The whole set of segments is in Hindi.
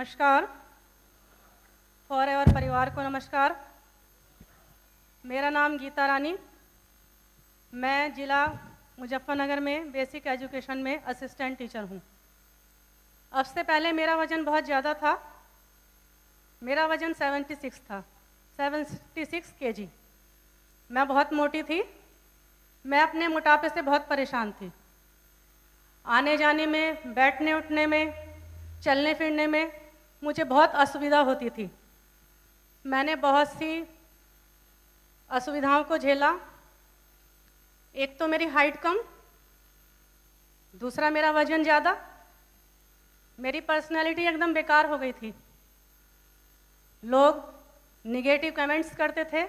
नमस्कार। फॉरएवर परिवार को नमस्कार। मेरा नाम गीता रानी। मैं ज़िला मुजफ्फरनगर में बेसिक एजुकेशन में असिस्टेंट टीचर हूँ। अब से पहले मेरा वज़न बहुत ज़्यादा था। मेरा वज़न 76 था, 76 केजी। मैं बहुत मोटी थी। मैं अपने मोटापे से बहुत परेशान थी। आने जाने में, बैठने उठने में, चलने फिरने में मुझे बहुत असुविधा होती थी। मैंने बहुत सी असुविधाओं को झेला। एक तो मेरी हाइट कम, दूसरा मेरा वज़न ज़्यादा, मेरी पर्सनैलिटी एकदम बेकार हो गई थी। लोग निगेटिव कमेंट्स करते थे,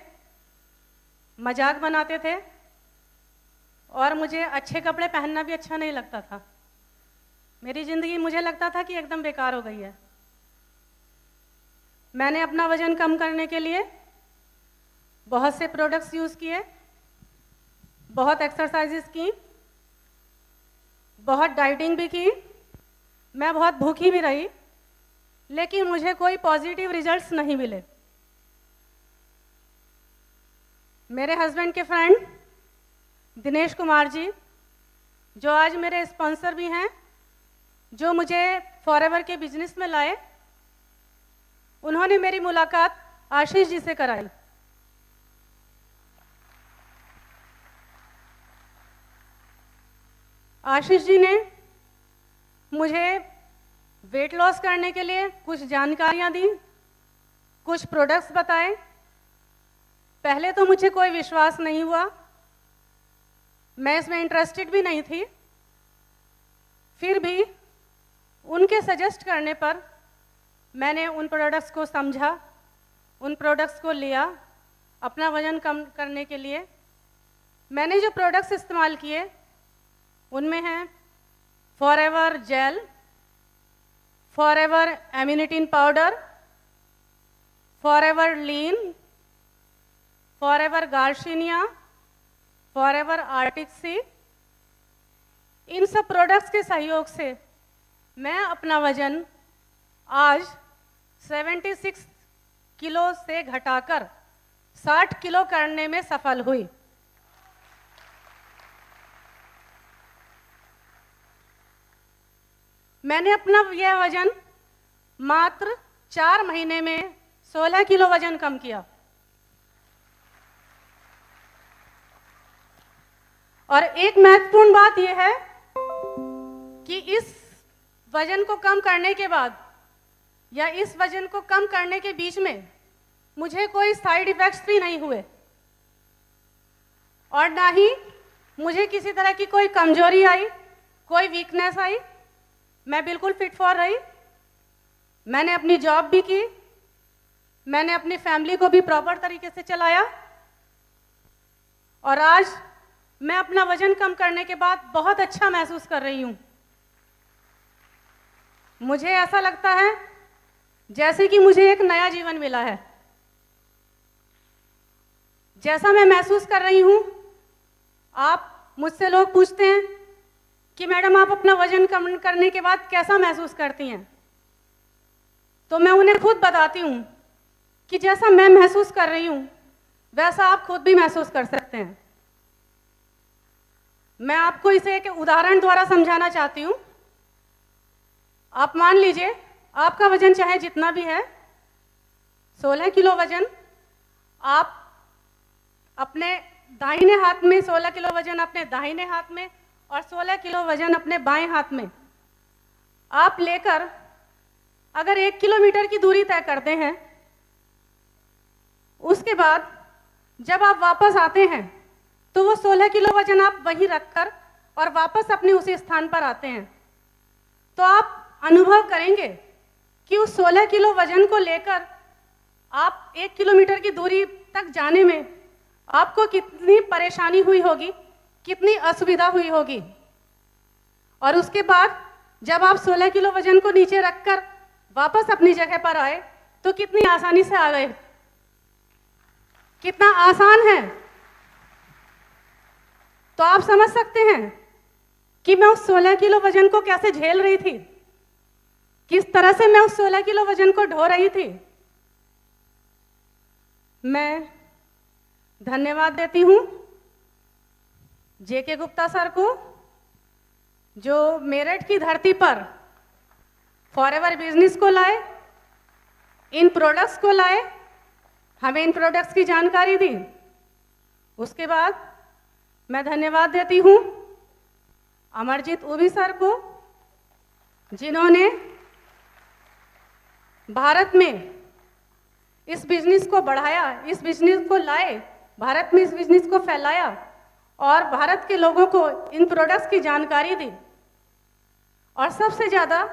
मजाक बनाते थे और मुझे अच्छे कपड़े पहनना भी अच्छा नहीं लगता था। मेरी ज़िंदगी मुझे लगता था कि एकदम बेकार हो गई है। मैंने अपना वज़न कम करने के लिए बहुत से प्रोडक्ट्स यूज़ किए, बहुत एक्सरसाइजेस की, बहुत डाइटिंग भी की। मैं बहुत भूखी भी रही, लेकिन मुझे कोई पॉजिटिव रिजल्ट्स नहीं मिले। मेरे हस्बैंड के फ्रेंड दिनेश कुमार जी, जो आज मेरे स्पॉन्सर भी हैं, जो मुझे फॉरएवर के बिजनेस में लाए, उन्होंने मेरी मुलाकात आशीष जी से कराई। आशीष जी ने मुझे वेट लॉस करने के लिए कुछ जानकारियां दी, कुछ प्रोडक्ट्स बताए। पहले तो मुझे कोई विश्वास नहीं हुआ, मैं इसमें इंटरेस्टेड भी नहीं थी। फिर भी उनके सजेस्ट करने पर मैंने उन प्रोडक्ट्स को समझा, उन प्रोडक्ट्स को लिया अपना वज़न कम करने के लिए। मैंने जो प्रोडक्ट्स इस्तेमाल किए उनमें हैं forever gel, forever aminotein powder, forever lean, forever garcinia, forever arctic sea. इन सब प्रोडक्ट्स के सहयोग से मैं अपना वज़न आज 76 किलो से घटाकर 60 किलो करने में सफल हुई। मैंने अपना यह वज़न मात्र 4 महीने में 16 किलो वज़न कम किया। और एक महत्वपूर्ण बात यह है कि इस वज़न को कम करने के बाद या इस वज़न को कम करने के बीच में मुझे कोई साइड इफ़ेक्ट्स भी नहीं हुए और ना ही मुझे किसी तरह की कोई कमजोरी आई, कोई वीकनेस आई। मैं बिल्कुल फिट फॉर रही। मैंने अपनी जॉब भी की, मैंने अपनी फैमिली को भी प्रॉपर तरीके से चलाया और आज मैं अपना वज़न कम करने के बाद बहुत अच्छा महसूस कर रही हूँ। मुझे ऐसा लगता है जैसे कि मुझे एक नया जीवन मिला है। जैसा मैं महसूस कर रही हूँ, आप मुझसे लोग पूछते हैं कि मैडम आप अपना वज़न कम करने के बाद कैसा महसूस करती हैं, तो मैं उन्हें खुद बताती हूँ कि जैसा मैं महसूस कर रही हूँ वैसा आप खुद भी महसूस कर सकते हैं। मैं आपको इसे एक उदाहरण द्वारा समझाना चाहती हूँ। आप मान लीजिए आपका वज़न चाहे जितना भी है, 16 किलो वज़न आप अपने दाहिने हाथ में, 16 किलो वज़न अपने दाहिने हाथ में और 16 किलो वज़न अपने बाएं हाथ में आप लेकर अगर 1 किलोमीटर की दूरी तय करते हैं, उसके बाद जब आप वापस आते हैं तो वो 16 किलो वज़न आप वहीं रखकर और वापस अपने उसी स्थान पर आते हैं, तो आप अनुभव करेंगे कि उस 16 किलो वज़न को लेकर आप 1 किलोमीटर की दूरी तक जाने में आपको कितनी परेशानी हुई होगी, कितनी असुविधा हुई होगी। और उसके बाद जब आप 16 किलो वज़न को नीचे रखकर वापस अपनी जगह पर आए तो कितनी आसानी से आ गए, कितना आसान है। तो आप समझ सकते हैं कि मैं उस 16 किलो वज़न को कैसे झेल रही थी, किस तरह से मैं उस 16 किलो वजन को ढो रही थी। मैं धन्यवाद देती हूँ जेके गुप्ता सर को, जो मेरठ की धरती पर फॉरएवर बिजनेस को लाए, इन प्रोडक्ट्स को लाए, हमें इन प्रोडक्ट्स की जानकारी दी। उसके बाद मैं धन्यवाद देती हूँ अमरजीत उबी सर को, जिन्होंने भारत में इस बिजनेस को बढ़ाया, इस बिजनेस को लाए, भारत में इस बिजनेस को फैलाया और भारत के लोगों को इन प्रोडक्ट्स की जानकारी दी। और सबसे ज़्यादा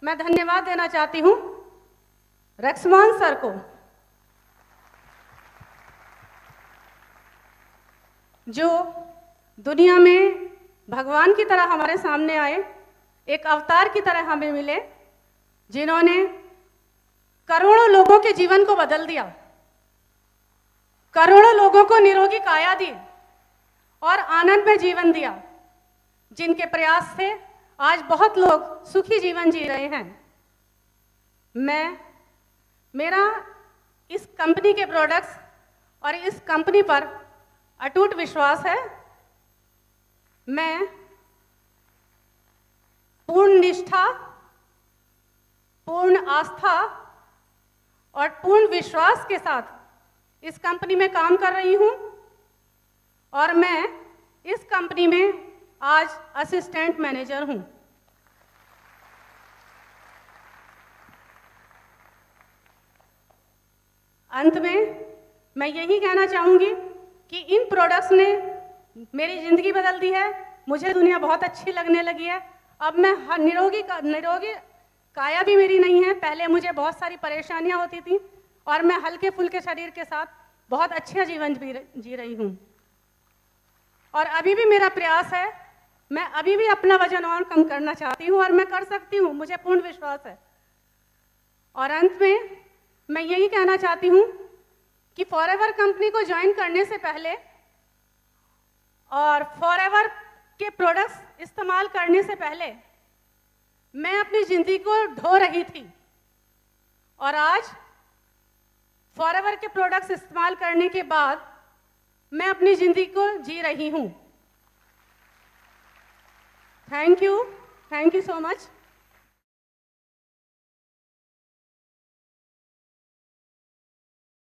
मैं धन्यवाद देना चाहती हूँ रक्समान सर को, जो दुनिया में भगवान की तरह हमारे सामने आए, एक अवतार की तरह हमें मिले, जिन्होंने करोड़ों लोगों के जीवन को बदल दिया, करोड़ों लोगों को निरोगी काया दी और आनंद में जीवन दिया, जिनके प्रयास से आज बहुत लोग सुखी जीवन जी रहे हैं। मेरा इस कंपनी के प्रोडक्ट्स और इस कंपनी पर अटूट विश्वास है। मैं पूर्ण निष्ठा, पूर्ण आस्था और पूर्ण विश्वास के साथ इस कंपनी में काम कर रही हूँ और मैं इस कंपनी में आज असिस्टेंट मैनेजर हूँ। अंत में मैं यही कहना चाहूँगी कि इन प्रोडक्ट्स ने मेरी ज़िंदगी बदल दी है, मुझे दुनिया बहुत अच्छी लगने लगी है। अब मैं निरोगी काया भी मेरी नहीं है। पहले मुझे बहुत सारी परेशानियां होती थी और मैं हल्के फुल्के शरीर के साथ बहुत अच्छा जीवन जी रही हूँ। और अभी भी मेरा प्रयास है, मैं अभी भी अपना वजन और कम करना चाहती हूँ और मैं कर सकती हूँ, मुझे पूर्ण विश्वास है। और अंत में मैं यही कहना चाहती हूँ कि फॉरएवर कंपनी को ज्वाइन करने से पहले और फॉरएवर के प्रोडक्ट्स इस्तेमाल करने से पहले मैं अपनी ज़िंदगी को ढो रही थी और आज फॉरएवर के प्रोडक्ट्स इस्तेमाल करने के बाद मैं अपनी ज़िंदगी को जी रही हूँ। Thank you so much.